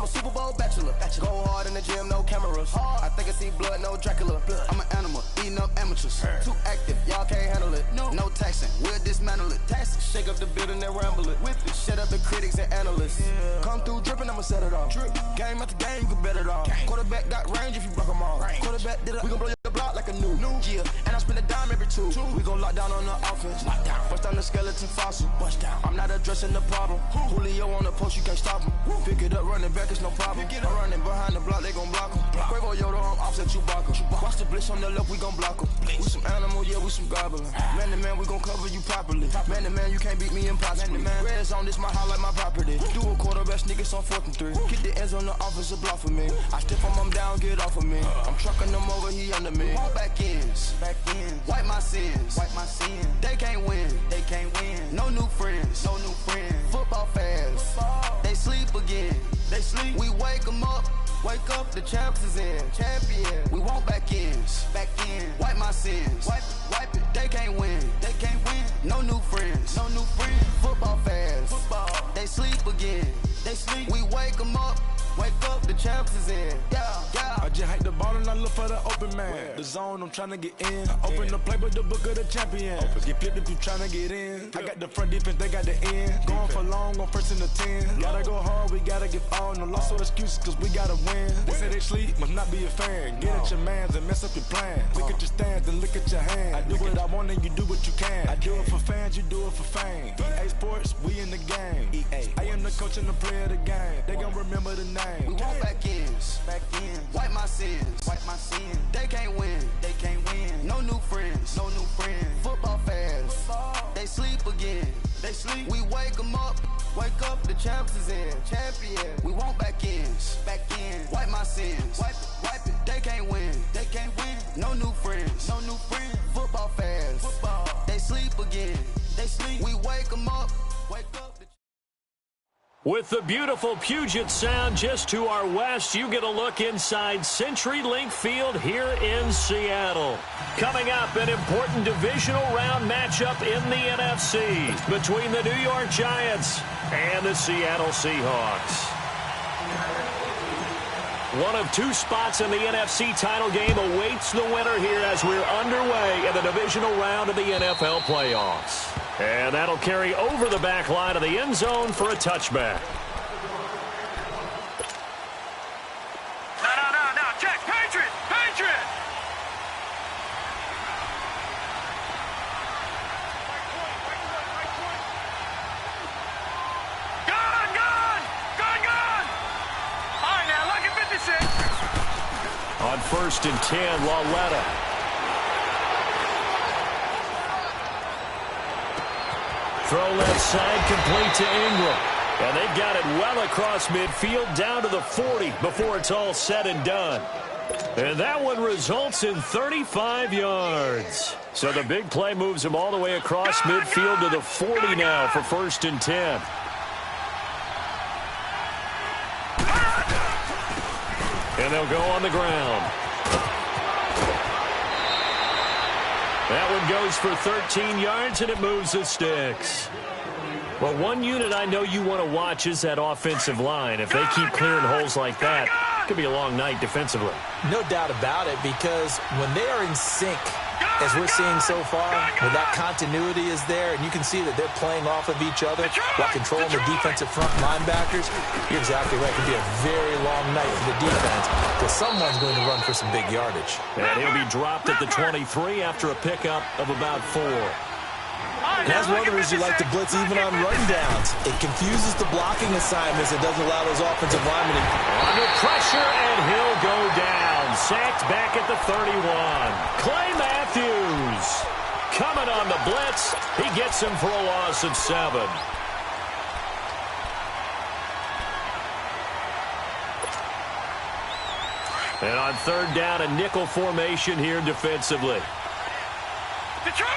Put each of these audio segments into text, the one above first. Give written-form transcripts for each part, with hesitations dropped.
I'm a Super Bowl bachelor. Go hard in the gym, no cameras. I think I see blood, no Dracula. I'm an animal, eating up amateurs. Too active, y'all can't handle it. No taxing, we'll dismantle it. Shake up the building and ramble it. Whip it, shut up the critics and analysts. Come through dripping, I'ma set it off. Game after game, you can bet it off. Quarterback got range if you block them all. Quarterback did it, we gon' blow your block like a new. Yeah, and I spend a dime every two. We gon' lock down on the offense. Bust down the skeleton fossil. I'm not addressing the problem. Julio on the post, you can't stop him. Pick it up, running back, it's no problem. I'm running behind the block, they gon' block him. Quavo Yoda on offset, Chewbacca. Watch the blitz on the left, we gon' block him. We some animal, yeah, we some goblin. Man to man, we gon' cover you properly. Man to man, you can't beat me impossibly. Red zone, this my highlight, my property. Do a quarterback sneakers on 4th and 3. Get the ends on the offensive block for me. I step from him down, get off of me. I'm trucking them over, he under me. Back ends, wipe my sins. They can't win, No new friends, Football fans, they sleep again. We wake them up. Wake up, the champs is in. Champion. We want back ends. Wipe my sins. Wipe it. They can't win. No new friends. Football fans. They sleep again. We wake them up. Wake up, the champs is in. Yeah. I just hike the ball and I look for the open man. The zone, I'm trying to get in. Open the playbook, the book of the champion. Get flipped if you trying to get in. I got the front defense, they got the end. Going for long, on 1st and the 10. Gotta go hard, we gotta give all. No loss or excuses, cause we gotta win. They say they sleep, must not be a fan. Get at your mans and mess up your plans. Look at your stands and look at your hands. I do what I want and you do what you can. I do it for fans, you do it for fame. EA Sports, we in the game. I am the coach and the player of the game. They gon' remember the name. We want back ends. Wipe my sins. They can't win. No new friends. Football fans. They sleep again. We wake them up. Wake up, the champs is in. Champion. We want back ends. Wipe my sins. Wipe it. They can't win. No new friends. Football fans. They sleep again. We wake them up. Wake up. With the beautiful Puget Sound just to our west, you get a look inside CenturyLink Field here in Seattle. Coming up, an important divisional round matchup in the NFC between the New York Giants and the Seattle Seahawks. One of two spots in the NFC title game awaits the winner here as we're underway in the divisional round of the NFL playoffs. And that'll carry over the back line of the end zone for a touchback. No, check, Patriot! Gone! All right, now, look at 56. On 1st and 10, Lauletta. Throw left side, complete to Ingram. And they've got it well across midfield, down to the 40 before it's all said and done. And that one results in 35 yards. So the big play moves him all the way across midfield to the 40 now for 1st and 10. And they'll go on the ground. That one goes for 13 yards, and it moves the sticks. Well, one unit I know you want to watch is that offensive line. If they keep clearing holes like that, it could be a long night defensively. No doubt about it, because when they are in sync, as we're seeing so far, when that continuity is there, and you can see that they're playing off of each other while controlling the defensive front linebackers, you're exactly right. It could be a very long night for the defense, because someone's going to run for some big yardage. And he'll be dropped at the 23 after a pickup of about 4. And as runners, you like to blitz even on run downs. It confuses the blocking assignments. It doesn't allow those offensive linemen to... Under pressure, and he'll go down. Sacked back at the 31. Clay Matthews coming on the blitz. He gets him for a loss of 7. And on 3rd down, a nickel formation here defensively. Detroit!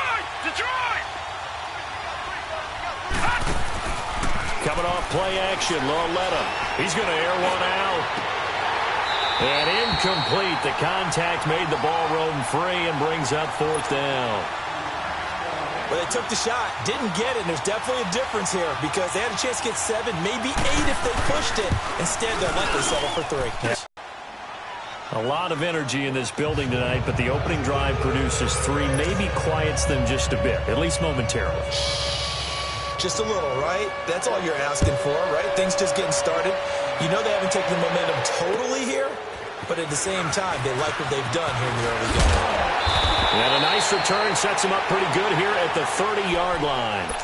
Coming off play action, Lauletta. He's going to air one out. And incomplete. The contact made the ball roam free and brings up 4th down. But Well, they took the shot, didn't get it, and there's definitely a difference here because they had a chance to get 7, maybe 8 if they pushed it. Instead, they'll likely settle for 3. Yes. A lot of energy in this building tonight, but the opening drive produces 3, maybe quiets them just a bit, at least momentarily. Just a little, right? That's all you're asking for, right? Things just getting started. You know they haven't taken the momentum totally here, but at the same time, they like what they've done here in the early game. And a nice return sets him up pretty good here at the 30-yard line.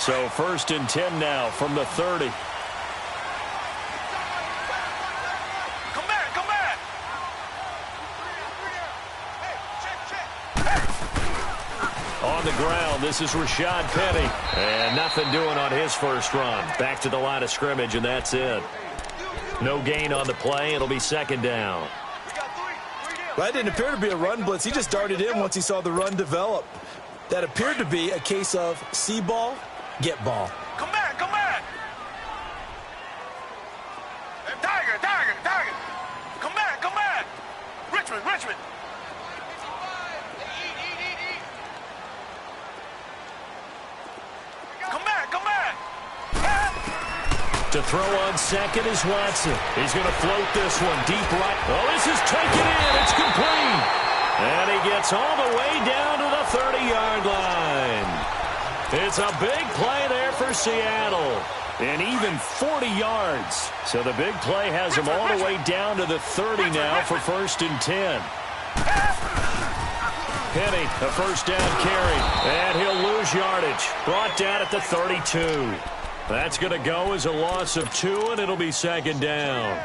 So 1st and 10 now from the 30. Come back, come back. On the ground, this is Rashad Penny. And nothing doing on his first run. Back to the line of scrimmage, and that's it. No gain on the play. It'll be 2nd down. Well, that didn't appear to be a run blitz. He just darted in once he saw the run develop. That appeared to be a case of see ball, get ball. Come back, come back. Tiger, Tiger, Tiger. Come back, come back. Richmond, Richmond. Come back, come back. To throw on 2nd is Watson. He's going to float this one deep right. Oh, this is taken in. It's complete. And he gets all the way down to the 30-yard line. It's a big play there for Seattle. And even 40 yards. So the big play has him all the way down to the 30 now for 1st and 10. Penny, a 1st down carry. And he'll lose yardage. Brought down at the 32. That's going to go as a loss of 2, and it'll be 2nd down.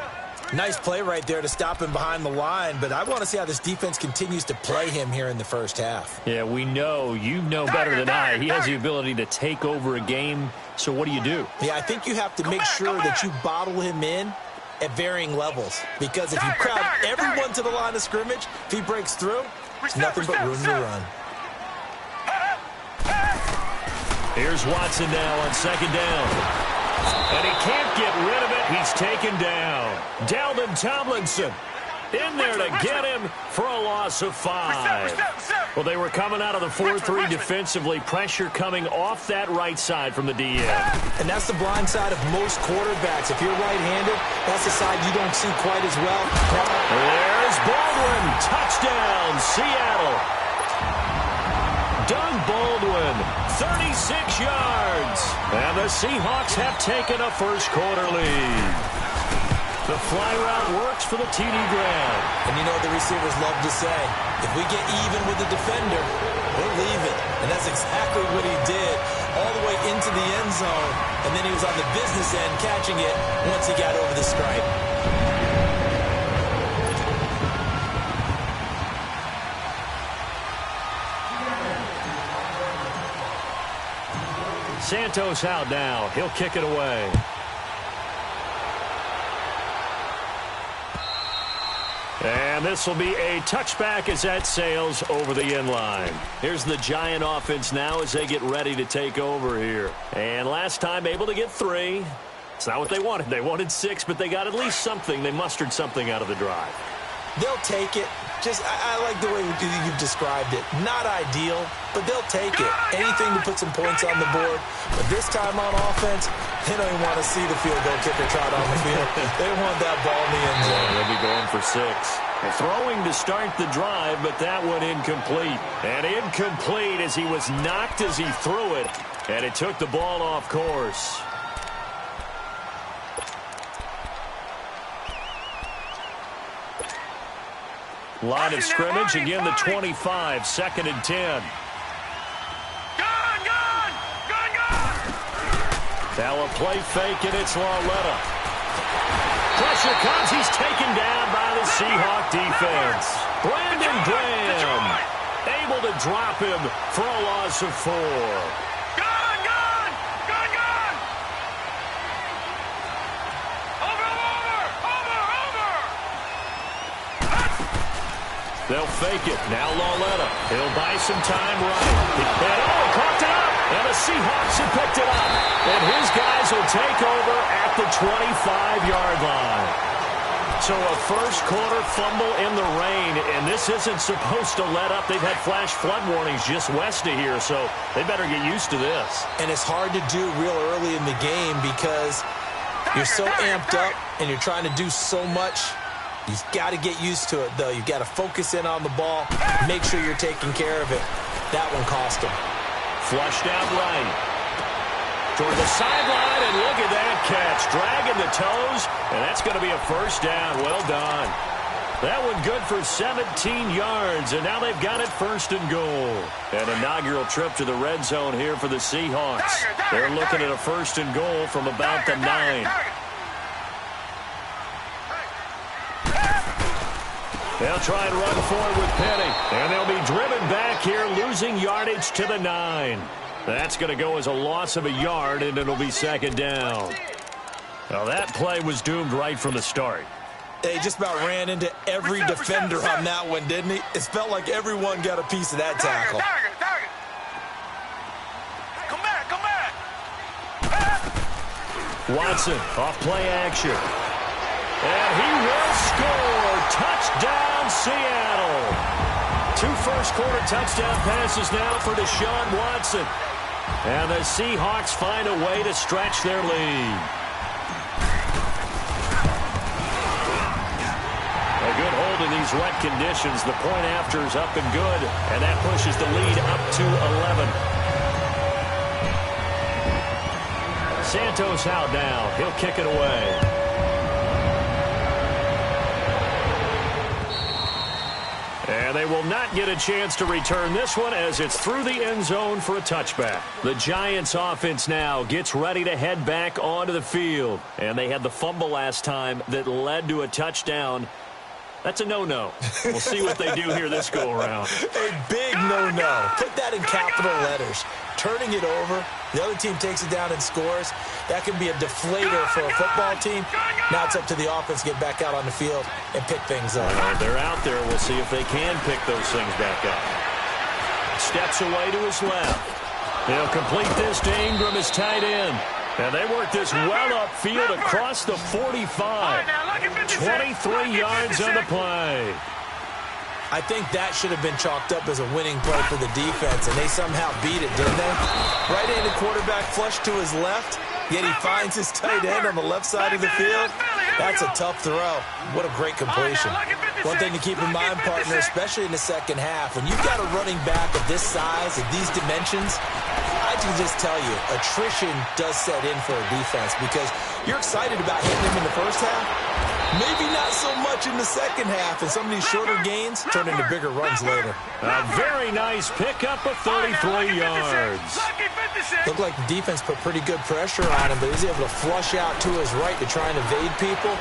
Nice play right there to stop him behind the line, but I want to see how this defense continues to play him here in the first half. Yeah, we know. You know better than I. He has the ability to take over a game, so what do you do? Yeah, I think you have to make sure that you bottle him in at varying levels, because if you crowd everyone to the line of scrimmage, if he breaks through, nothing but room to run. Here's Watson now on 2nd down. And he can't get rid of it. He's taken down. Dalvin Tomlinson in there to get him for a loss of 5. Well, they were coming out of the 4-3 defensively. Pressure coming off that right side from the DM. And that's the blind side of most quarterbacks. If you're right-handed, that's the side you don't see quite as well. There's Baldwin. Touchdown, Seattle. Doug Baldwin, 36 yards. And the Seahawks have taken a first-quarter lead. The fly route works for the TD ground. And you know what the receivers love to say? If we get even with the defender, we'll leave it. And that's exactly what he did all the way into the end zone. And then he was on the business end catching it once he got over the stripe. Santos out now. He'll kick it away. And this will be a touchback as that sails over the end line. Here's the Giant offense now as they get ready to take over here. And last time able to get 3. It's not what they wanted. They wanted 6, but they got at least something. They mustered something out of the drive. They'll take it. Just, I like the way you've described it. Not ideal, but they'll take it. Anything to put some points on the board. But this time on offense, they don't even want to see the field goal kicker trot on the field. They want that ball in the end zone. They'll be going for 6. Throwing to start the drive, but that one incomplete. And incomplete as he was knocked as he threw it. And it took the ball off course. Line of scrimmage, again the 25, 2nd and 10. Gone, gone, gone, gone. Now a play fake, and it's Lauletta. Pressure comes, he's taken down by the Seahawk defense. Brandon Graham able to drop him for a loss of 4. Gone, gone, gone, gone. Over. They'll fake it. Now Lauletta. He'll buy some time right. And caught it up. And the Seahawks have picked it up. And his guys will take over at the 25-yard line. So a first-quarter fumble in the rain, and this isn't supposed to let up. They've had flash flood warnings just west of here, so they better get used to this. And it's hard to do real early in the game because you're so amped up and you're trying to do so much. You've got to get used to it, though. You've got to focus in on the ball, make sure you're taking care of it. That one cost him. Flushed out right. Toward the sideline, and look at that catch. Dragging the toes, and that's going to be a first down. Well done. That one good for 17 yards, and now they've got it first and goal. An inaugural trip to the red zone here for the Seahawks. They're looking at a first and goal from about the 9. They'll try and run forward with Penny, and they'll be driven back here, losing yardage to the 9. That's going to go as a loss of a yard, and it'll be second down. Now, that play was doomed right from the start. They just about ran into every defender on that one, didn't he? It felt like everyone got a piece of that tackle. Come back, come back. Watson off play action. And he will score. Touchdown, Seattle. 2 first-quarter touchdown passes now for Deshaun Watson. And the Seahawks find a way to stretch their lead. A good hold in these wet conditions. The point after is up and good, and that pushes the lead up to 11. Santos out now. He'll kick it away. And they will not get a chance to return this one as it's through the end zone for a touchback. The Giants offense now gets ready to head back onto the field. And they had the fumble last time that led to a touchdown. That's a no-no. We'll see what they do here this go-around. A big no-no. Put that in capital letters. Turning it over, the other team takes it down and scores. That can be a deflator for a football team. Now it's up to the offense to get back out on the field and pick things up. They're out there. We'll see if they can pick those things back up. Steps away to his left. He'll complete this to Ingram, his tight end. And they work this well upfield across the 45. 23 yards on the play. I think that should have been chalked up as a winning play for the defense, and they somehow beat it, didn't they? Right-handed quarterback flush to his left, yet he finds his tight end on the left side of the field. That's a tough throw. What a great completion. One thing to keep in mind, partner, especially in the second half, when you've got a running back of this size, of these dimensions, I can just tell you, attrition does set in for a defense because you're excited about hitting him in the first half. Maybe not so much in the second half, and some of these shorter gains turn into bigger runs later. A very nice pickup of 33 yards. Looked like the defense put pretty good pressure on him, but he was able to flush out to his right to try and evade people.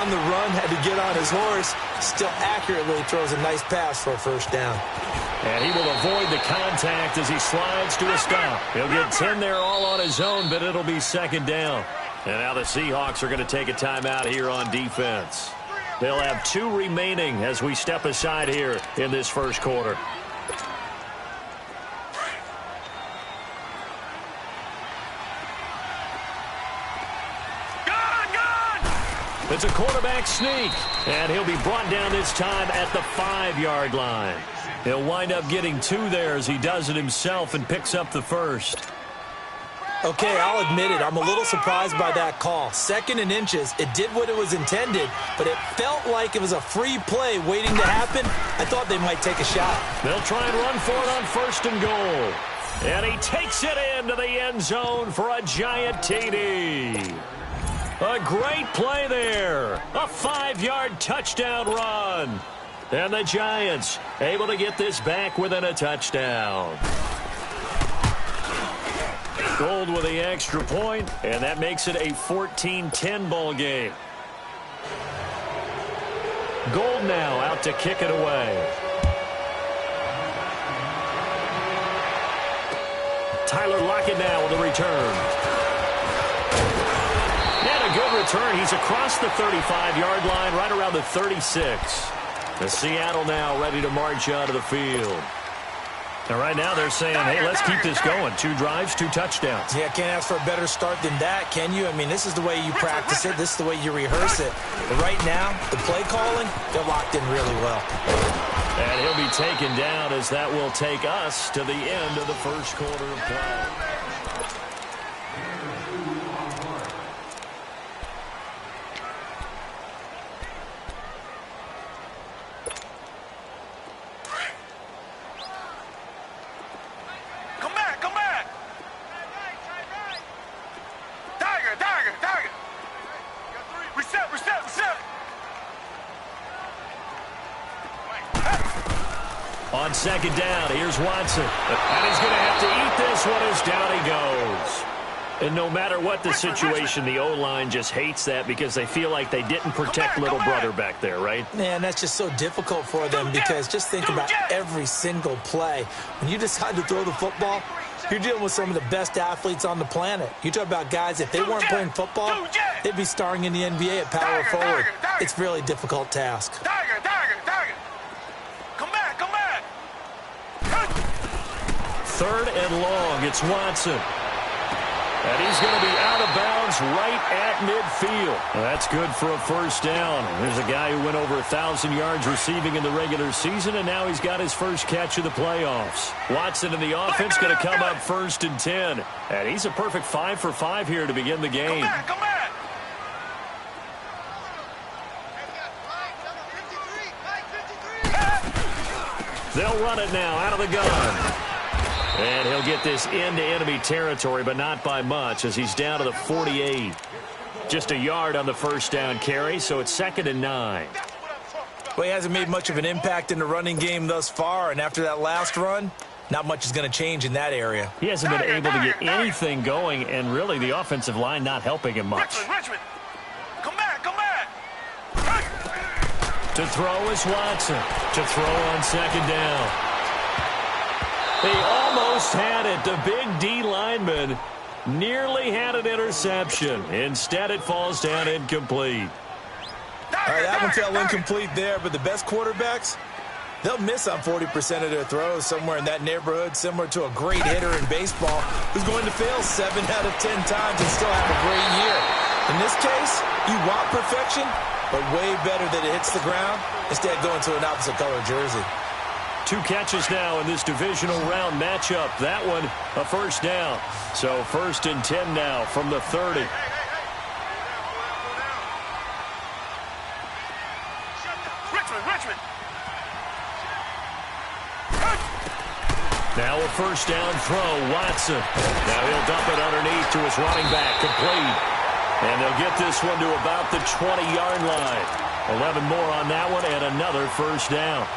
On the run, had to get on his horse. Still accurately throws a nice pass for a first down. And he will avoid the contact as he slides to a stop. He'll get 10 there all on his own, but it'll be second down. And now the Seahawks are going to take a timeout here on defense. They'll have 2 remaining as we step aside here in this first quarter. It's a quarterback sneak, and he'll be brought down this time at the 5-yard line. He'll wind up getting 2 there as he does it himself and picks up the first. Okay, I'll admit it. I'm a little surprised by that call. 2nd and inches. It did what it was intended, but it felt like it was a free play waiting to happen. I thought they might take a shot. They'll try and run for it on 1st and goal. And he takes it into the end zone for a giant TD. A great play there. A 5-yard touchdown run. And the Giants able to get this back within a touchdown. Gold with the extra point, and that makes it a 14-10 ball game. Gold now out to kick it away. Tyler Lockett now with a return. And a good return. He's across the 35-yard line, right around the 36. The Seattle now ready to march out of the field. And right now they're saying, hey, let's keep this going. 2 drives, 2 touchdowns. Yeah, can't ask for a better start than that, can you? I mean, this is the way you practice it. This is the way you rehearse it. But right now, the play calling, they're locked in really well. And he'll be taken down as that will take us to the end of the first quarter of play. On second down, here's Watson. And he's going to have to eat this one as down he goes. And no matter what the situation, the O-line just hates that because they feel like they didn't protect little brother back there, right? Man, that's just so difficult for them because just think about every single play. When you decide to throw the football, you're dealing with some of the best athletes on the planet. You talk about guys, if they weren't playing football, they'd be starring in the NBA at power forward. It's a really difficult task. Third and long, it's Watson. And he's going to be out of bounds right at midfield. That's good for a first down. There's a guy who went over 1,000 yards receiving in the regular season, and now he's got his first catch of the playoffs. Watson and the offense going to come up 1st and 10. And he's a perfect 5 for 5 here to begin the game. They'll run it now out of the gun. And he'll get this into enemy territory, but not by much as he's down to the 48. Just a yard on the first down carry, so it's 2nd and 9. Well, he hasn't made much of an impact in the running game thus far, and after that last run, not much is going to change in that area. He hasn't been able to get anything going, and really the offensive line not helping him much. Richmond. Come back. To throw is Watson. To throw on 2nd down. He almost had it. The big D lineman nearly had an interception. Instead, it falls down incomplete. All right, that one fell incomplete there, but the best quarterbacks, they'll miss on 40% of their throws, somewhere in that neighborhood, similar to a great hitter in baseball who's going to fail 7 out of 10 times and still have a great year. In this case, you want perfection, but way better that it hits the ground instead of going to an opposite color jersey. 2 catches now in this divisional round matchup. That one, a first down. So 1st and 10 now from the 30. Richmond. Now a first down throw, Watson. Now he'll dump it underneath to his running back, complete. And they'll get this one to about the 20-yard line. 11 more on that one and another first down.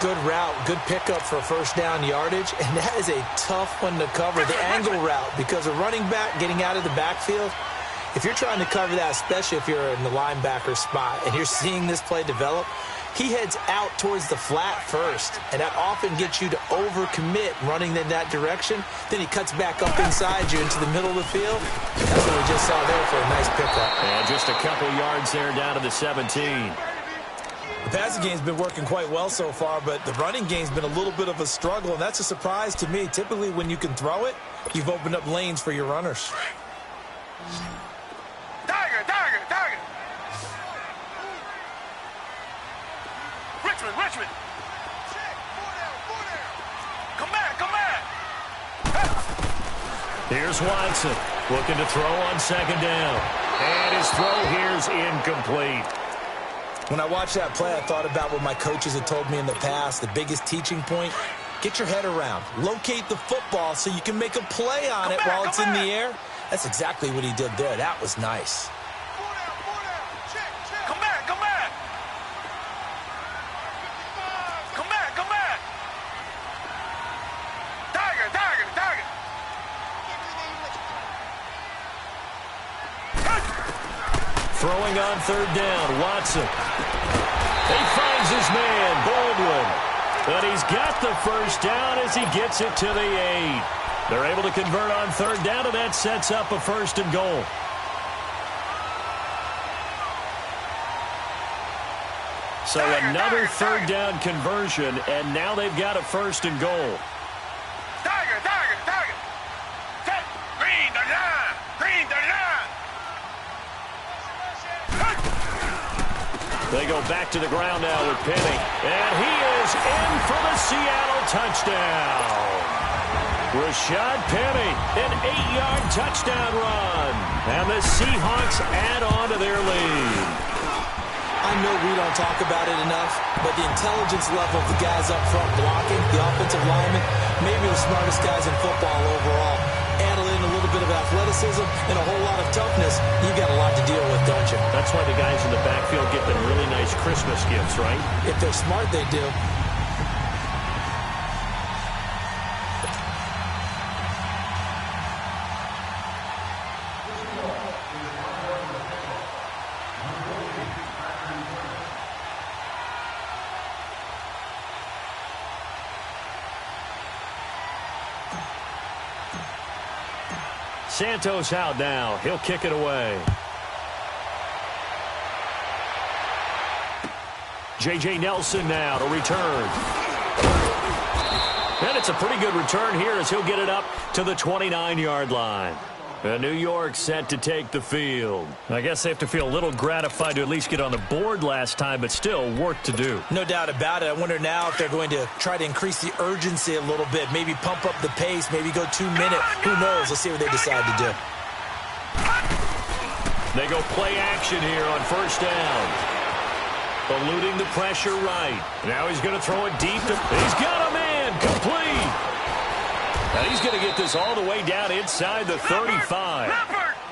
Good route, good pickup for first down yardage, and that is a tough one to cover, the angle route, because a running back getting out of the backfield, if you're trying to cover that, especially if you're in the linebacker spot and you're seeing this play develop, he heads out towards the flat first, and that often gets you to overcommit running in that direction. Then he cuts back up inside you into the middle of the field. That's what we just saw there for a nice pickup. And just a couple yards there down to the 17. The passing game's been working quite well so far, but the running game's been a little bit of a struggle, and that's a surprise to me. Typically, when you can throw it, you've opened up lanes for your runners. Tiger. Richmond. Come back. Here's Watson looking to throw on 2nd down. And his throw here's incomplete. When I watched that play, I thought about what my coaches had told me in the past. The biggest teaching point, get your head around. Locate the football so you can make a play on it while it's in the air. That's exactly what he did there. That was nice. Come back. Tiger. Throwing on 3rd down, Watson. He finds his man, Baldwin. But he's got the first down as he gets it to the 8. They're able to convert on 3rd down, and that sets up a 1st and goal. So another 3rd down conversion, and now they've got a 1st and goal. Tiger, tiger, tiger. Set. Green the line. Green the line. They go back to the ground now with Penny. And he is in for the Seattle touchdown. Rashad Penny, an 8-yard touchdown run. And the Seahawks add on to their lead. I know we don't talk about it enough, but the intelligence level of the guys up front blocking, the offensive linemen, maybe the smartest guys in football overall. Add in a little bit of athleticism and a whole lot of toughness, you got a lot to deal with, don't you? That's why the guys in the backfield get them really nice Christmas gifts, right? If they're smart, they do. Santos out now. He'll kick it away. J.J. Nelson now to return. And it's a pretty good return here as he'll get it up to the 29-yard line. And New York set to take the field. I guess they have to feel a little gratified to at least get on the board last time, but still work to do. No doubt about it. I wonder now if they're going to try to increase the urgency a little bit, maybe pump up the pace, maybe go 2-minute. Who knows? Let's see what they decide to do. They go play action here on first down. Eluding the pressure right. Now he's going to throw it deep. He's got a man complete. Now he's going to get this all the way down inside the 35.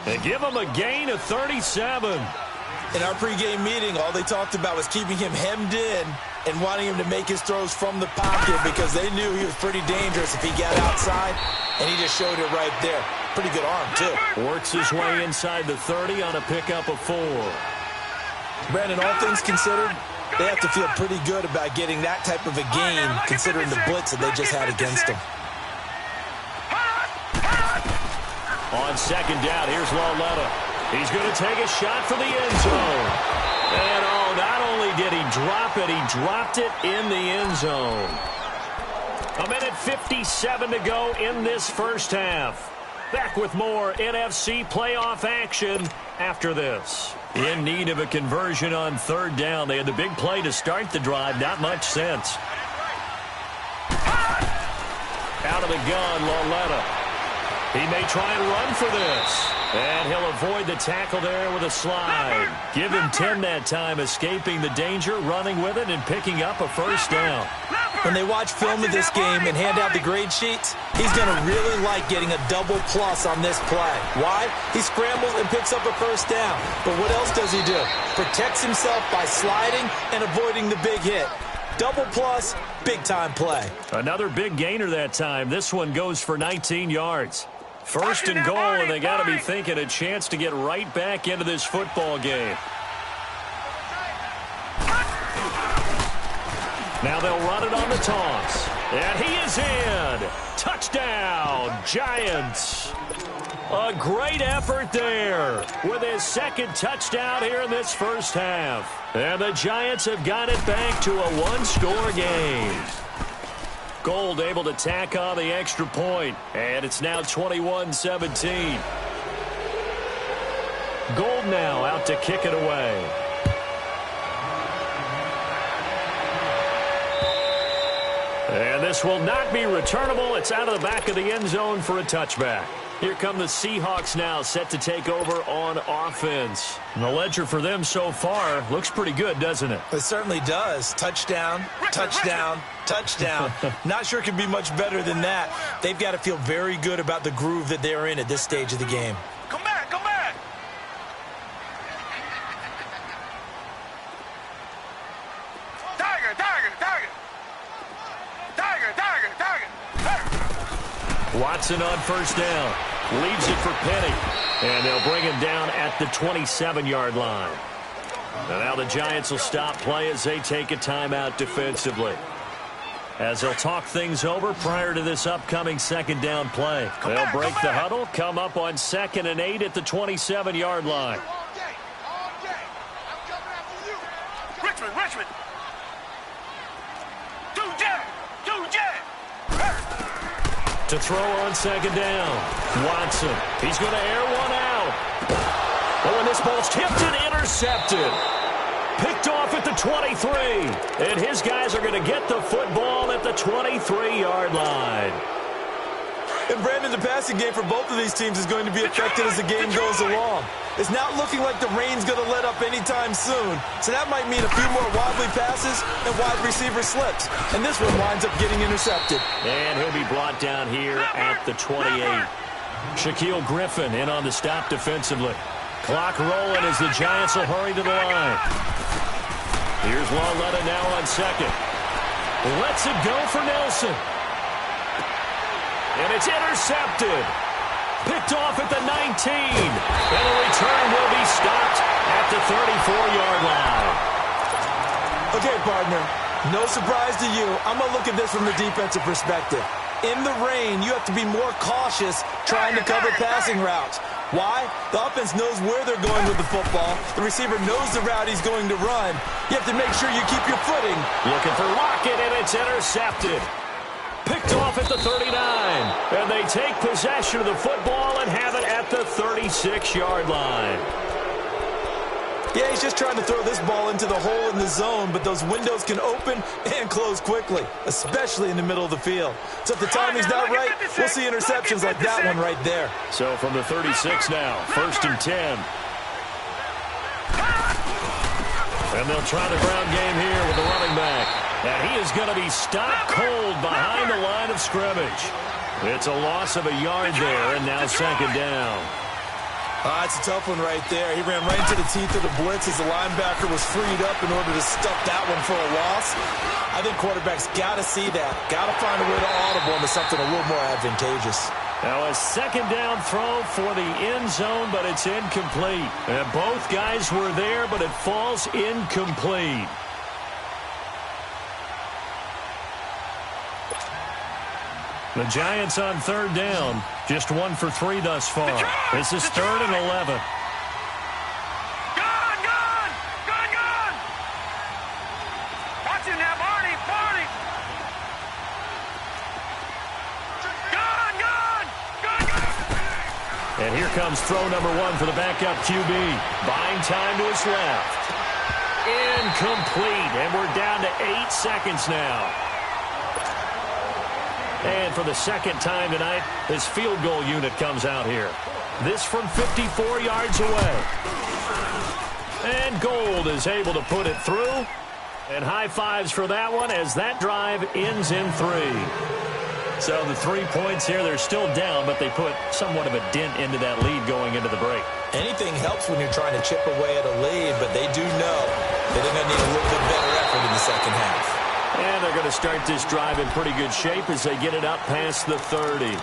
And give him a gain of 37. In our pregame meeting, all they talked about was keeping him hemmed in and wanting him to make his throws from the pocket because they knew he was pretty dangerous if he got outside, and he just showed it right there. Pretty good arm, too. Works his way inside the 30 on a pickup of 4. Brandon, all things considered, they have to feel pretty good about getting that type of a gain considering the blitz that they just had against them. On second down, here's Lauletta. He's going to take a shot for the end zone. And not only did he drop it, he dropped it in the end zone. 1:57 to go in this first half. Back with more NFC playoff action after this. In need of a conversion on third down. They had the big play to start the drive. Not much sense. Out of the gun, Lauletta. He may try and run for this. And he'll avoid the tackle there with a slide. Give him 10 that time, escaping the danger, running with it, and picking up a first down. When they watch film of this game and hand out the grade sheets, he's going to really like getting a double plus on this play. Why? He scrambles and picks up a first down. But what else does he do? Protects himself by sliding and avoiding the big hit. Double plus, big-time play. Another big gainer that time. This one goes for 19 yards. First and goal, and they got to be thinking a chance to get right back into this football game. Now they'll run it on the toss. And he is in. Touchdown, Giants. A great effort there with his second touchdown here in this first half. And the Giants have got it back to a one-score game. Gold able to tack on the extra point, and it's now 21-17. Gold now out to kick it away. And this will not be returnable. It's out of the back of the end zone for a touchback. Here come the Seahawks now, set to take over on offense. And the ledger for them so far looks pretty good, doesn't it? It certainly does. Touchdown, touchdown, touchdown. Not sure it can be much better than that. They've got to feel very good about the groove that they're in at this stage of the game. Come back, come back. Tiger, tiger, tiger. Tiger, tiger, tiger. Watson on first down. Leaves it for Penny. And they'll bring him down at the 27-yard line. And now the Giants will stop play as they take a timeout defensively. As they'll talk things over prior to this upcoming second down play. They'll break the huddle, come up on 2nd and 8 at the 27-yard line. Richmond, Richmond. Two jet. To throw on second down. Watson. He's going to air one out. Oh, and this ball's tipped and intercepted. Picked off at the 23. And his guys are going to get the football at the 23-yard line. And Brandon, the passing game for both of these teams is going to be affected as the game goes along. It's not looking like the rain's going to let up anytime soon. So that might mean a few more wobbly passes and wide receiver slips. And this one winds up getting intercepted. And he'll be brought down here at the 28. Shaquille Griffin in on the stop defensively. Clock rolling as the Giants will hurry to the line. Here's Lauletta now on second. Lets it go for Nelson. And it's intercepted. Picked off at the 19. And the return will be stopped at the 34-yard line. Okay, partner, no surprise to you. I'm going to look at this from the defensive perspective. In the rain, you have to be more cautious trying to cover passing routes. Why? The offense knows where they're going with the football. The receiver knows the route he's going to run. You have to make sure you keep your footing. Looking for Lockett, and it's intercepted. Picked off at the 39. And they take possession of the football and have it at the 36-yard line. Yeah, he's just trying to throw this ball into the hole in the zone, but those windows can open and close quickly, especially in the middle of the field. So if the timing's not right, we'll see interceptions like that one right there. So from the 36 now, 1st and 10. And they'll try the ground game here with the running back. And he is going to be stopped cold behind the line of scrimmage. It's a loss of a yard there, and now second down. It's a tough one right there. He ran right into the teeth of the blitz as the linebacker was freed up in order to stuff that one for a loss. I think quarterbacks got to see that. Got to find a way to audible into something a little more advantageous. Now a second down throw for the end zone, but it's incomplete. And both guys were there, but it falls incomplete. The Giants on third down. Just 1 for 3 thus far. This is 3rd and 11. Gone! Watch him now, Barney! Gone! And here comes throw number 1 for the backup QB. Buying time to his left. Incomplete. And we're down to 8 seconds now. And for the second time tonight, this field goal unit comes out here. This from 54 yards away. And Gold is able to put it through. And high fives for that one as that drive ends in 3. So the 3 points here, they're still down, but they put somewhat of a dent into that lead going into the break. Anything helps when you're trying to chip away at a lead, but they do know that they're going to need a little bit better effort in the second half. And they're going to start this drive in pretty good shape as they get it up past the 30.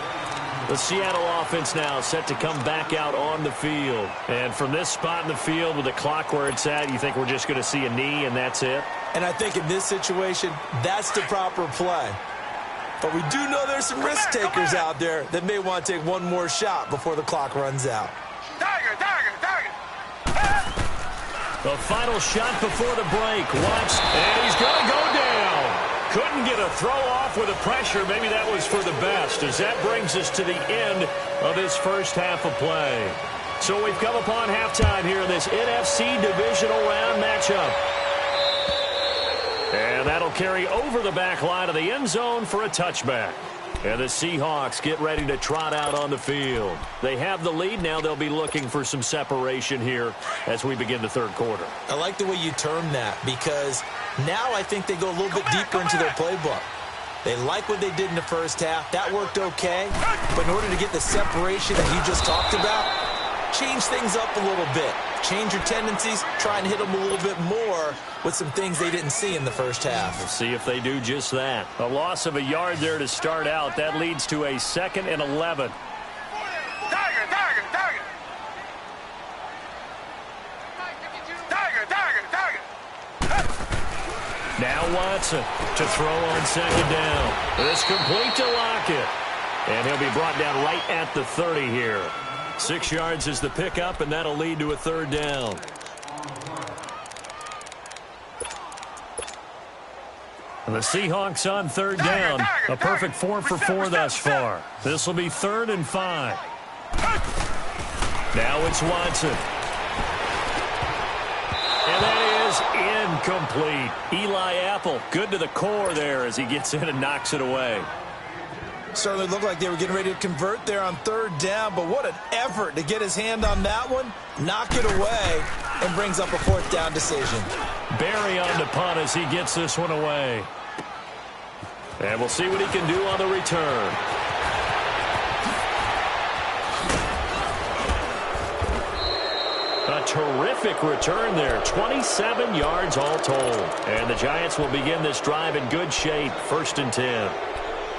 The Seattle offense now set to come back out on the field. And from this spot in the field with the clock where it's at, you think we're just going to see a knee and that's it? And I think in this situation, that's the proper play. But we do know there's some risk takers out there that may want to take one more shot before the clock runs out. Tiger! The final shot before the break. Watch, and he's going to go down. Couldn't get a throw off with the pressure. Maybe that was for the best, as that brings us to the end of this first half of play. So we've come upon halftime here in this NFC Divisional Round matchup. And that'll carry over the back line of the end zone for a touchback. And the Seahawks get ready to trot out on the field. They have the lead. Now they'll be looking for some separation here as we begin the third quarter. I like the way you term that because now I think they go a little bit deeper into their playbook. They like what they did in the first half. That worked okay. But in order to get the separation that you just talked about, change things up a little bit. Change your tendencies. Try and hit them a little bit more with some things they didn't see in the first half. We'll see if they do just that. A loss of a yard there to start out. That leads to a 2nd and 11. Tiger! Now Watson to throw on second down. It's complete to Lockett. And he'll be brought down right at the 30 here. 6 yards is the pickup, and that'll lead to a third down. And the Seahawks on third down. A perfect 4 for 4 thus far. This will be 3rd and 5. Now it's Watson. And that is incomplete. Eli Apple, good to the core there as he gets in and knocks it away. Certainly looked like they were getting ready to convert there on 3rd down, but what an effort to get his hand on that one, knock it away, and brings up a 4th down decision. Barry on the punt as he gets this one away. And we'll see what he can do on the return. A terrific return there. 27 yards all told. And the Giants will begin this drive in good shape. 1st and 10.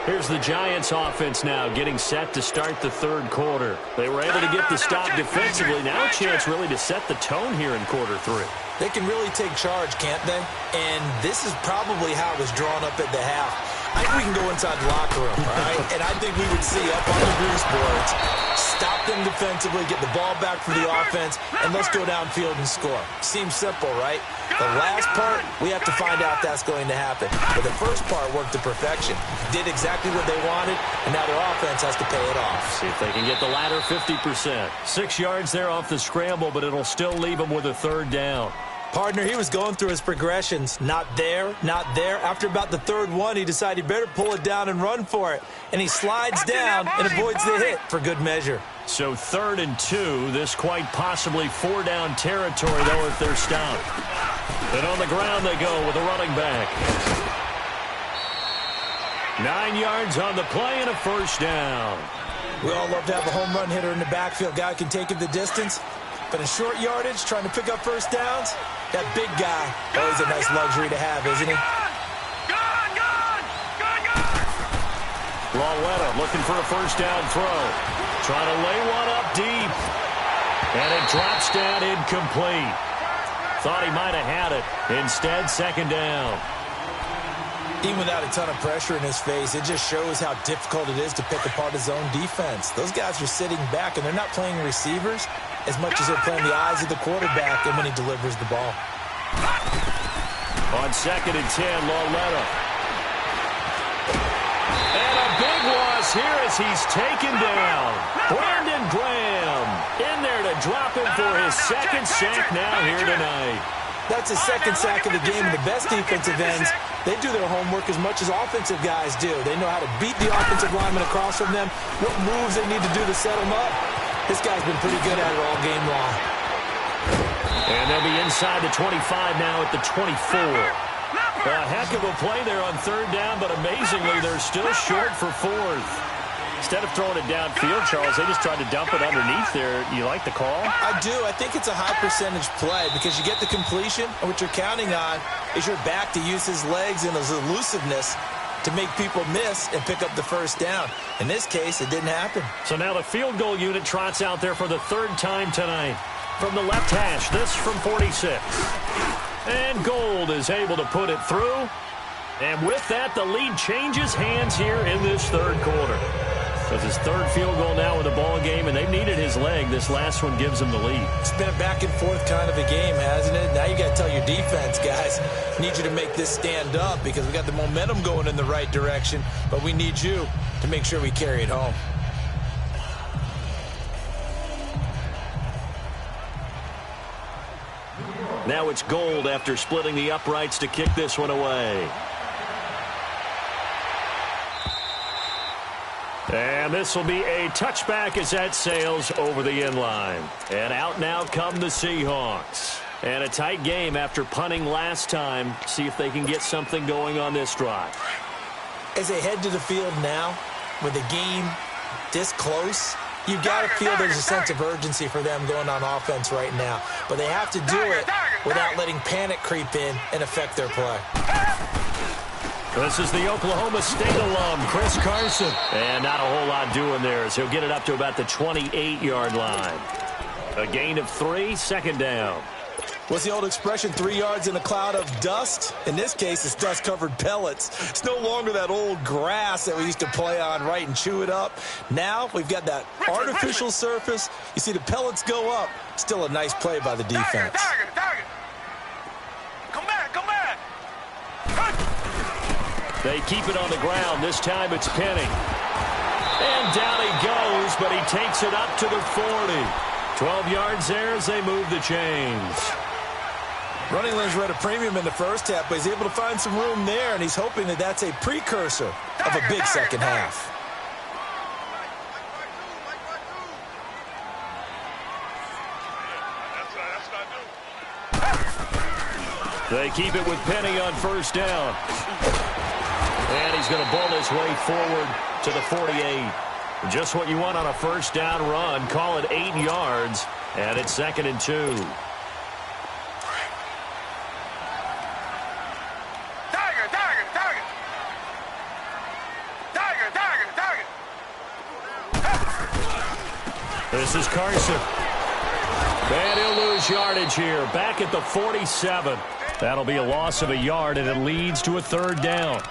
Here's the Giants offense now getting set to start the 3rd quarter. They were able to get the stop defensively. Now a chance really to set the tone here in quarter 3. They can really take charge, can't they? And this is probably how it was drawn up at the half. I think we can go inside the locker room, all right? And I think we would see up on the grease boards, stop them defensively, get the ball back for the offense, and let's go downfield and score. Seems simple, right? The last part, we have to find out if that's going to happen. But the first part worked to perfection. Did exactly what they wanted, and now their offense has to pay it off. See if they can get the latter 50%. 6 yards there off the scramble, but it'll still leave them with a 3rd down. Partner, he was going through his progressions. Not there, not there. After about the 3rd one, he decided he better pull it down and run for it. And he slides down and avoids the hit for good measure. So 3rd and 2. This quite possibly 4-down territory, though, if they're stopped. And on the ground they go with a running back. 9 yards on the play and a 1st down. We all love to have a home run hitter in the backfield. Guy can take it the distance. But in short yardage, trying to pick up 1st downs, that big guy, always a nice luxury to have, isn't he? Lawletta looking for a 1st down throw. Trying to lay one up deep. And it drops down incomplete. Thought he might have had it. Instead, 2nd down. Even without a ton of pressure in his face, it just shows how difficult it is to pick apart his own defense. Those guys are sitting back, and they're not playing receivers as much as they're playing the eyes of the quarterback and when he delivers the ball. On 2nd and 10, Lawletta. And a big loss here as he's taken down. Brandon Graham in there to drop him for his 2nd sack now here tonight. That's his 2nd sack of the game. The best defensive ends, they do their homework as much as offensive guys do. They know how to beat the offensive lineman across from them, what moves they need to do to set them up. This guy's been pretty good at it all game long. And they'll be inside the 25 now at the 24. A heck of a play there on 3rd down, but amazingly, they're still short for 4th. Instead of throwing it downfield, Charles, they just tried to dump it underneath there. You like the call? I do. I think it's a high-percentage play because you get the completion, and what you're counting on is your back to use his legs and his elusiveness to make people miss and pick up the 1st down. In this case, it didn't happen. So now the field goal unit trots out there for the 3rd time tonight. From the left hash, this from 46. And Gold is able to put it through. And with that, the lead changes hands here in this 3rd quarter. That's his 3rd field goal now in the ball game, and they've needed his leg. This last one gives him the lead. It's been a back-and-forth kind of a game, hasn't it? Now you got to tell your defense, guys, need you to make this stand up because we got the momentum going in the right direction, but we need you to make sure we carry it home. Now it's Gold after splitting the uprights to kick this one away. And this will be a touchback as that sails over the inline. And out now come the Seahawks. And a tight game after punting last time. See if they can get something going on this drive. As they head to the field now, with the game this close, you've got to feel there's a sense of urgency for them going on offense right now. But they have to do it without letting panic creep in and affect their play. This is the Oklahoma State alum, Chris Carson. And not a whole lot doing there as he'll get it up to about the 28-yard line. A gain of 3, 2nd down. What's the old expression, 3 yards in a cloud of dust? In this case, it's dust-covered pellets. It's no longer that old grass that we used to play on, right, and chew it up. Now we've got that artificial surface. You see the pellets go up. Still a nice play by the defense. Come back, come back. They keep it on the ground. This time it's Penny. And down he goes, but he takes it up to the 40. 12 yards there as they move the chains. Running lanes were at a premium in the first half, but he's able to find some room there, and he's hoping that that's a precursor of a big second half. They keep it with Penny on first down. And he's going to bowl his way forward to the 48. Just what you want on a first down run. Call it 8 yards, and it's 2nd and 2. This is Carson. And he'll lose yardage here. Back at the 47. That'll be a loss of a yard, and it leads to a 3rd down.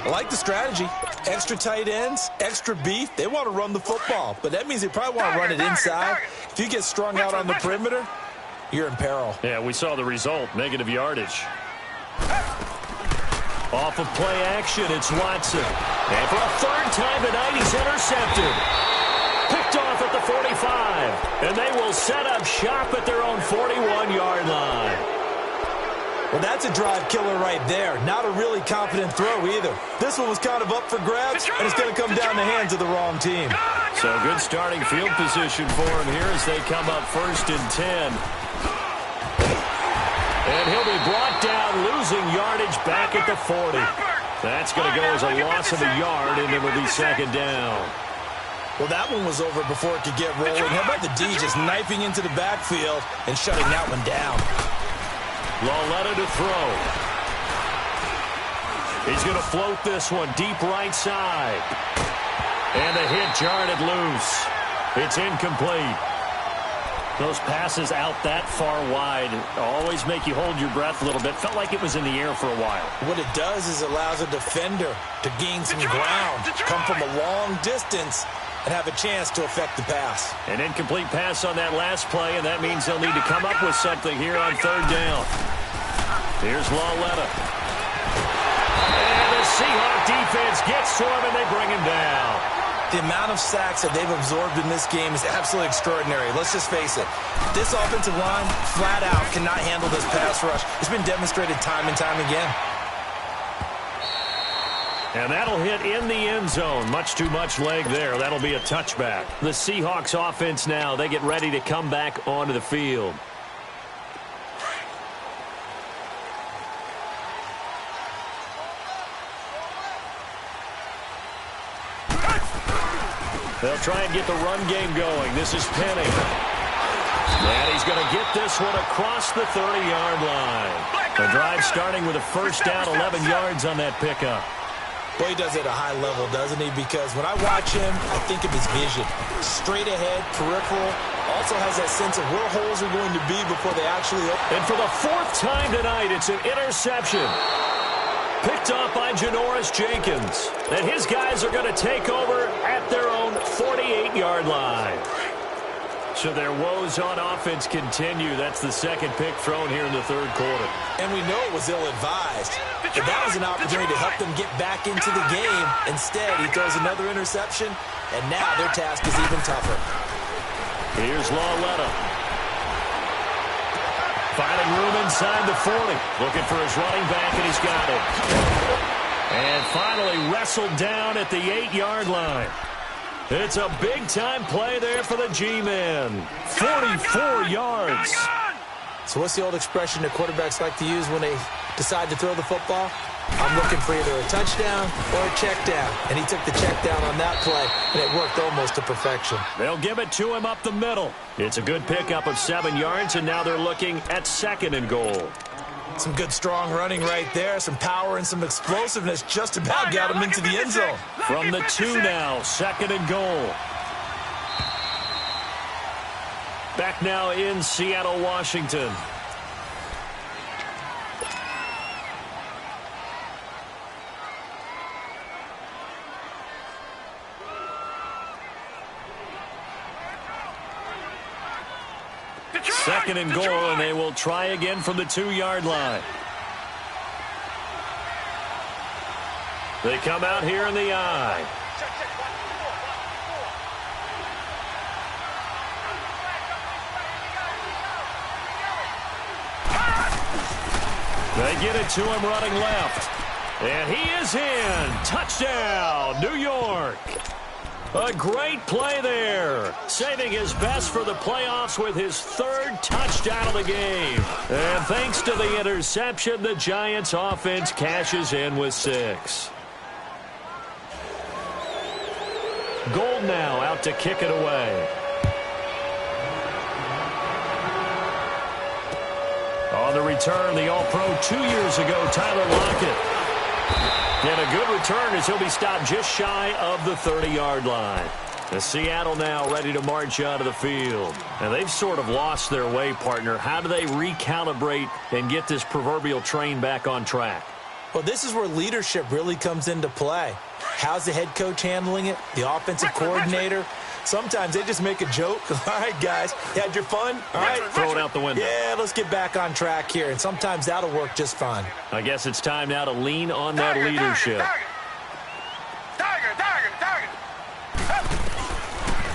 I like the strategy. Extra tight ends, extra beef. They want to run the football, but that means they probably want to run it inside. If you get strung out on the perimeter, you're in peril. Yeah, we saw the result. Negative yardage. Off of play action, it's Watson. And for a 3rd time tonight, he's intercepted. Picked off at the 45. And they will set up shop at their own 41-yard line. Well, that's a drive killer right there. Not a really confident throw either. This one was kind of up for grabs, and it's going to come down the hands of the wrong team. So good starting field position for him here as they come up 1st and 10. And he'll be brought down, losing yardage back at the 40. That's going to go as a loss of a yard, and it'll be 2nd down. Well, that one was over before it could get rolling. How about the D just knifing into the backfield and shutting that one down? Lauletta to throw. He's going to float this one deep right side. And the hit jarred it loose. It's incomplete. Those passes out that far wide always make you hold your breath a little bit. Felt like it was in the air for a while. What it does is allows a defender to gain some ground, come from a long distance, and have a chance to affect the pass. An incomplete pass on that last play, and that means they'll need to come up with something here on 3rd down. Here's Lauletta. And the Seahawk defense gets to him, and they bring him down. The amount of sacks that they've absorbed in this game is absolutely extraordinary. Let's just face it. This offensive line, flat out, cannot handle this pass rush. It's been demonstrated time and time again. And that'll hit in the end zone. Much too much leg there. That'll be a touchback. The Seahawks offense now, they get ready to come back onto the field. They'll try and get the run game going. This is Penny. And he's going to get this one across the 30-yard line. The drive starting with a first down, 11 yards on that pickup. Boy, he does it at a high level, doesn't he? Because when I watch him, I think of his vision. Straight ahead, peripheral. Also has that sense of where holes are going to be before they actually open. And for the 4th time tonight, it's an interception. Picked off by Janoris Jenkins. And his guys are going to take over at their own 48-yard line. So their woes on offense continue. That's the 2nd pick thrown here in the 3rd quarter. And we know it was ill-advised. But that was an opportunity to help them get back into the game. Instead, he throws another interception, and now their task is even tougher. Here's Lauletta. Finding room inside the 40. Looking for his running back, and he's got it. And finally wrestled down at the 8-yard line. It's a big-time play there for the G-men. 44 yards. So what's the old expression that quarterbacks like to use when they decide to throw the football? I'm looking for either a touchdown or a check down. And he took the check down on that play, and it worked almost to perfection. They'll give it to him up the middle. It's a good pickup of 7 yards, and now they're looking at 2nd and goal. Some good, strong running right there. Some power and some explosiveness just about got him into the end zone. From the 2 now, 2nd and goal. Back now in Seattle, Washington. Second and goal, and they will try again from the 2-yard line. They come out here in the I. They get it to him running left. And he is in. Touchdown, New York. A great play there. Saving his best for the playoffs with his third touchdown of the game. And thanks to the interception, the Giants offense cashes in with 6. Gold now out to kick it away. On the return, the All-Pro 2 years ago, Tyler Lockett. And a good return as he'll be stopped just shy of the 30-yard line. The Seattle now ready to march out of the field. And they've sort of lost their way, partner. How do they recalibrate and get this proverbial train back on track? Well, this is where leadership really comes into play. How's the head coach handling it? The offensive coordinator? Sometimes they just make a joke. All right, guys, you had your fun? All right. Throw it out the window. Yeah, let's get back on track here. And sometimes that'll work just fine. I guess it's time now to lean on that leadership.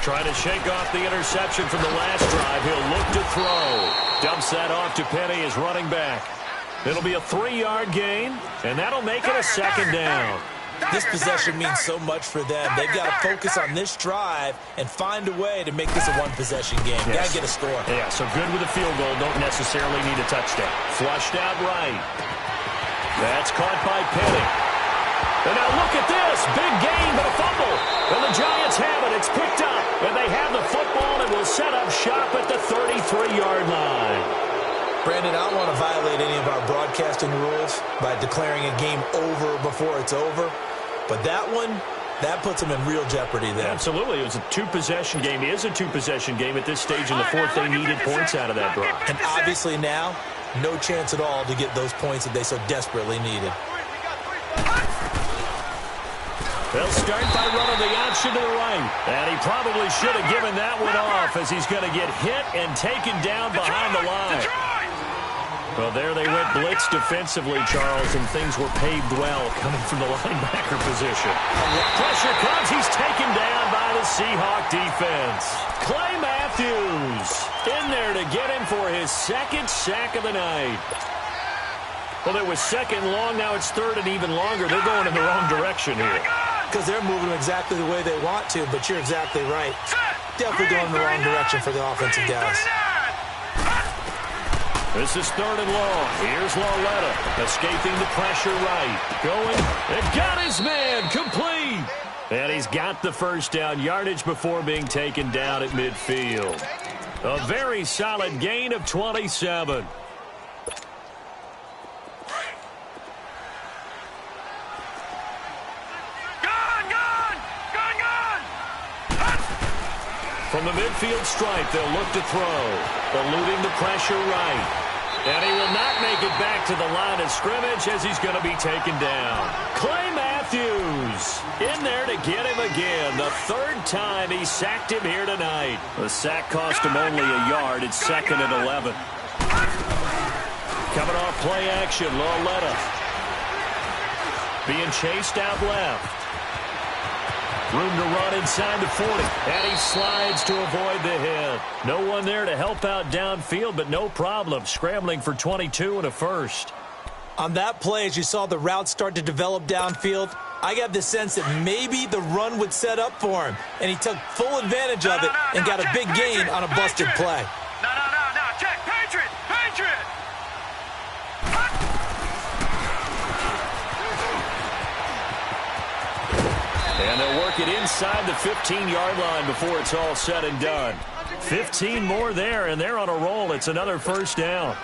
Trying to shake off the interception from the last drive. He'll look to throw. Dumps that off to Penny as running back. It'll be a 3-yard gain, and that'll make it a second down. This possession means so much for them. They've got to focus on this drive and find a way to make this a one-possession game. Yes. Got to get a score. Yeah, so good with a field goal. Don't necessarily need a touchdown. Flushed out right. That's caught by Penny. And now look at this. Big gain, but a fumble. And the Giants have it. It's picked up. And they have the football and will set up shop at the 33-yard line. Brandon, I don't want to violate any of our broadcasting rules by declaring a game over before it's over. But that one, that puts them in real jeopardy there. Absolutely. It was a 2-possession game. It is a 2-possession game at this stage in the fourth. They needed points out of that drive. And obviously now, no chance at all to get those points that they so desperately needed. They'll start by running the option to the right. And he probably should have given that one off as he's going to get hit and taken down behind the line. Well, there they went blitz defensively, Charles, and things were paved well coming from the linebacker position. Pressure comes. He's taken down by the Seahawk defense. Clay Matthews in there to get him for his second sack of the night. Well, it was second long. Now it's third and even longer. They're going in the wrong direction here. Because they're moving exactly the way they want to, but you're exactly right. Definitely going in the wrong direction for the offensive guys. This is third and long. Here's Lauletta escaping the pressure right. Going and got his man complete. And he's got the first down yardage before being taken down at midfield. A very solid gain of 27. From the midfield stripe, they'll look to throw. Eluding the pressure right. And he will not make it back to the line of scrimmage as he's going to be taken down. Clay Matthews in there to get him again. The third time he sacked him here tonight. The sack cost him only a yard. It's second and 11. Coming off play action, Lauletta. Being chased out left. Room to run inside the 40. And he slides to avoid the hit. No one there to help out downfield, but no problem. Scrambling for 22 and a first. On that play, as you saw the route start to develop downfield, I got the sense that maybe the run would set up for him. And he took full advantage of it and got a big gain on a busted play. No. Check. Patriot. And they'll work it inside the 15-yard line before it's all said and done. 15 more there, and they're on a roll. It's another first down.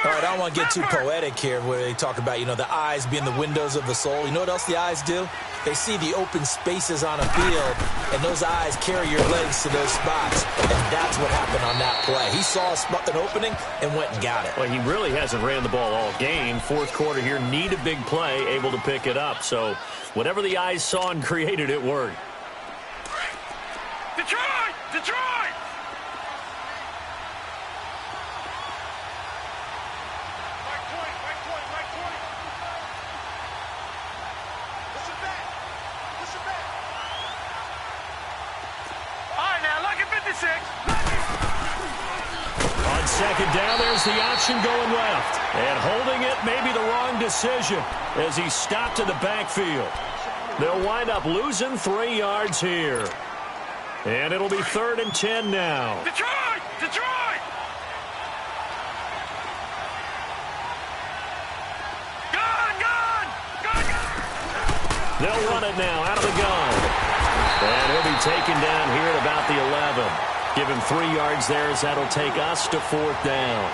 All right, I don't want to get too poetic here where they talk about, the eyes being the windows of the soul. You know what else the eyes do? They see the open spaces on a field, and those eyes carry your legs to those spots. And that's what happened on that play. He saw an opening and went and got it. Well, he really hasn't ran the ball all game. Fourth quarter here, need a big play, able to pick it up. So whatever the eyes saw and created, it worked. Detroit! Listen On second down, there's the option going left. And holding it may be the wrong decision as he stopped in the backfield. They'll wind up losing 3 yards here. And it'll be 3rd and 10 now. Detroit! Detroit! Gun! They'll run it now out of the gun. And he'll be taken down here at about the 11. Give him 3 yards there as that'll take us to 4th down.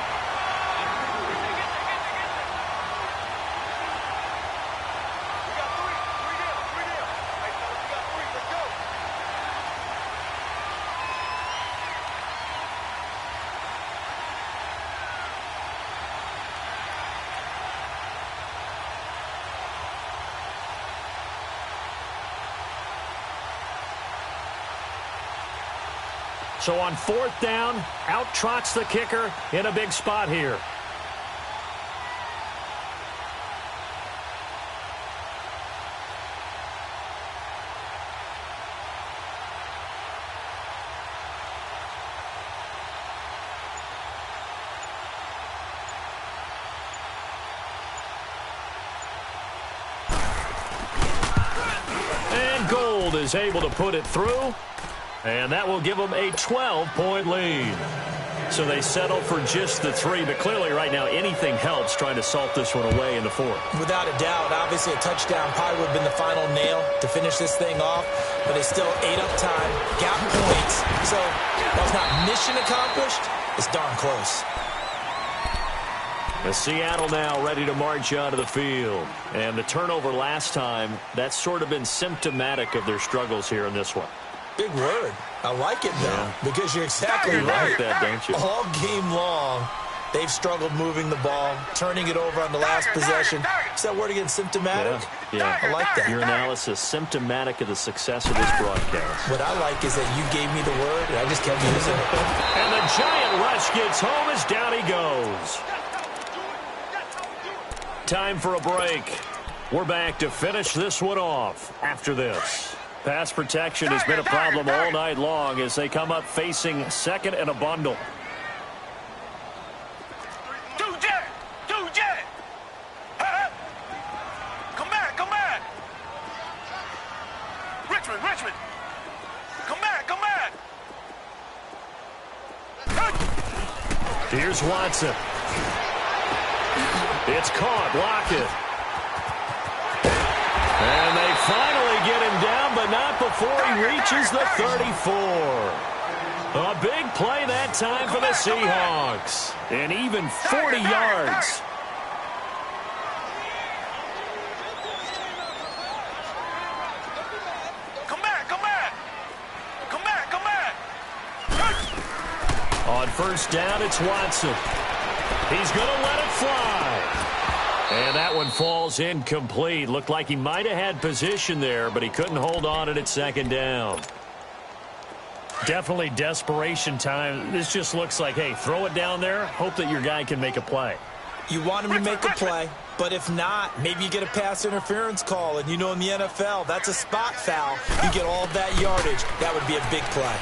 So on 4th down, out trots the kicker in a big spot here. And Gold is able to put it through. And that will give them a 12-point lead. So they settle for just the 3, but clearly right now anything helps trying to salt this one away in the 4th. Without a doubt, obviously a touchdown probably would have been the final nail to finish this thing off, but they still ate up time, got points. So that's not mission accomplished. It's darn close. The Seattle now ready to march onto the field. And the turnover last time, that's sort of been symptomatic of their struggles here in this one. Big word. I like it, though, because you're exactly You right. like that, don't you? All game long, they've struggled moving the ball, turning it over on the last possession. Is that word again, symptomatic? Yeah. I like that. Your analysis, symptomatic of the success of this broadcast. What I like is that you gave me the word, and I just kept using it. And the giant rush gets home as down he goes. Time for a break. We're back to finish this one off after this. Pass protection has been a problem all night long as they come up facing 2nd and a bundle. Two jet! Come back! Richmond! Come back! Here's Watson. It's caught. Lockett. And they finally get him down, but not before he reaches the 34. A big play that time for the Seahawks. And even 40 yards. Come back! On 1st down, it's Watson. He's going to let it fly. And that one falls incomplete. Looked like he might have had position there, but he couldn't hold on it at 2nd down. Definitely desperation time. This just looks like, hey, throw it down there, hope that your guy can make a play. You want him to make a play, but if not, maybe you get a pass interference call, and you know in the NFL, that's a spot foul. You get all of that yardage. That would be a big play.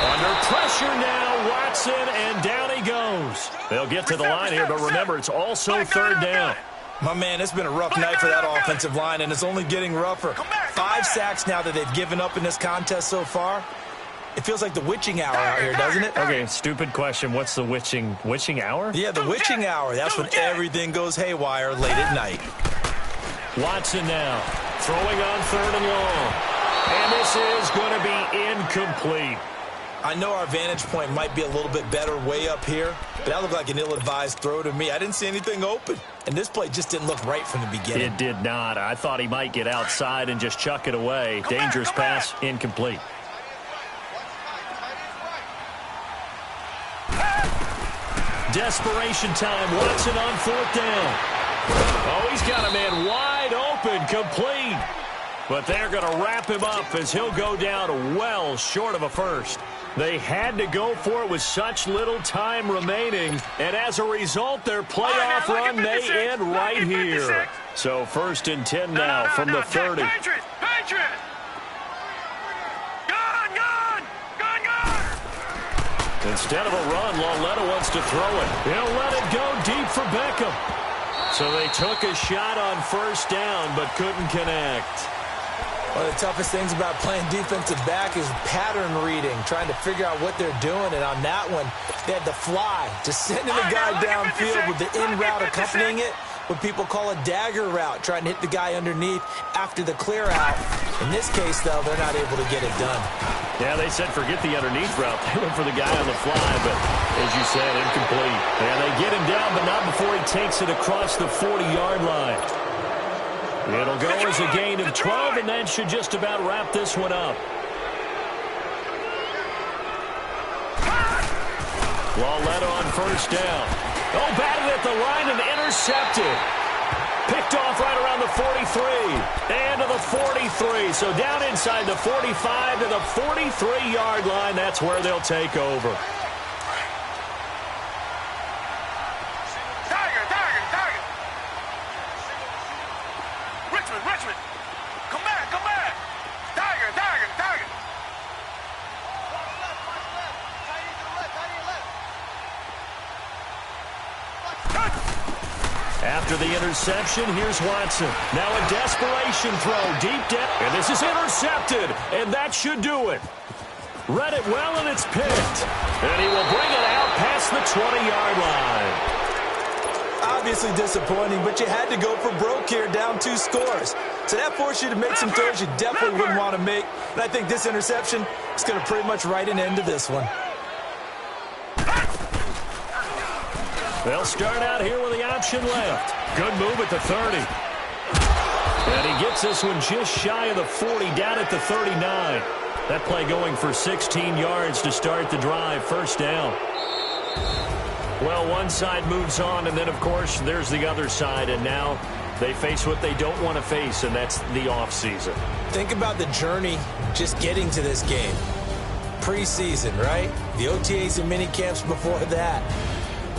Under pressure now, Watson, and down he goes. They'll get to the line here, but remember, it's also 3rd down. My man, it's been a rough night for that offensive line, and it's only getting rougher. 5 sacks now that they've given up in this contest so far. It feels like the witching hour out here, doesn't it? Okay, stupid question. What's the witching hour? Yeah, the witching hour. That's when everything goes haywire late at night. Watson now, throwing on 3rd and long. And this is going to be incomplete. I know our vantage point might be a little bit better way up here, but that looked like an ill-advised throw to me. I didn't see anything open, and this play just didn't look right from the beginning. It did not. I thought he might get outside and just chuck it away. Dangerous pass, incomplete. Desperation time. Watson on 4th down. Oh, he's got a man wide open, complete. But they're going to wrap him up as he'll go down well short of a first. They had to go for it with such little time remaining, and as a result, their playoff run may end right here. So 1st and 10 now from the 30. Patriot! Gun! Instead of a run, Lauletta wants to throw it. He'll let it go deep for Beckham. So they took a shot on first down, but couldn't connect. One of the toughest things about playing defensive back is pattern reading, trying to figure out what they're doing. And on that one, they had the fly, just sending the guy downfield with the in route accompanying it, what people call a dagger route, trying to hit the guy underneath after the clear out. In this case, though, they're not able to get it done. Yeah, they said forget the underneath route. They went for the guy on the fly, but as you said, incomplete. And they get him down, but not before he takes it across the 40-yard line. It'll go as a gain of 12, and that should just about wrap this one up. Lauletta on first down. Oh, batted at the line and intercepted. Picked off right around the 43 and to the 43. So down inside the 45 to the 43-yard line. That's where they'll take over. Richmond. Come back. Tiger. After the interception, here's Watson. Now a desperation throw deep down. And this is intercepted. And that should do it. Read it well, and it's picked. And he will bring it out past the 20-yard line. Obviously disappointing, but you had to go for broke here, down 2 scores. So that forced you to make some throws you definitely wouldn't want to make. And I think this interception is going to pretty much write an end to this one. They'll start out here with the option left. Good move at the 30. And he gets this one just shy of the 40, down at the 39. That play going for 16 yards to start the drive. First down. Well, one side moves on, and then, of course, there's the other side, and now they face what they don't want to face, and that's the offseason. Think about the journey just getting to this game. Preseason, right? The OTAs and mini camps before that.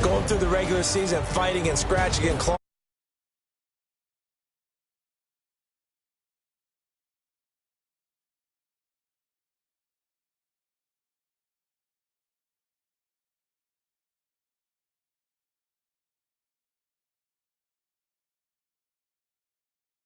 Going through the regular season, fighting and scratching and clawing.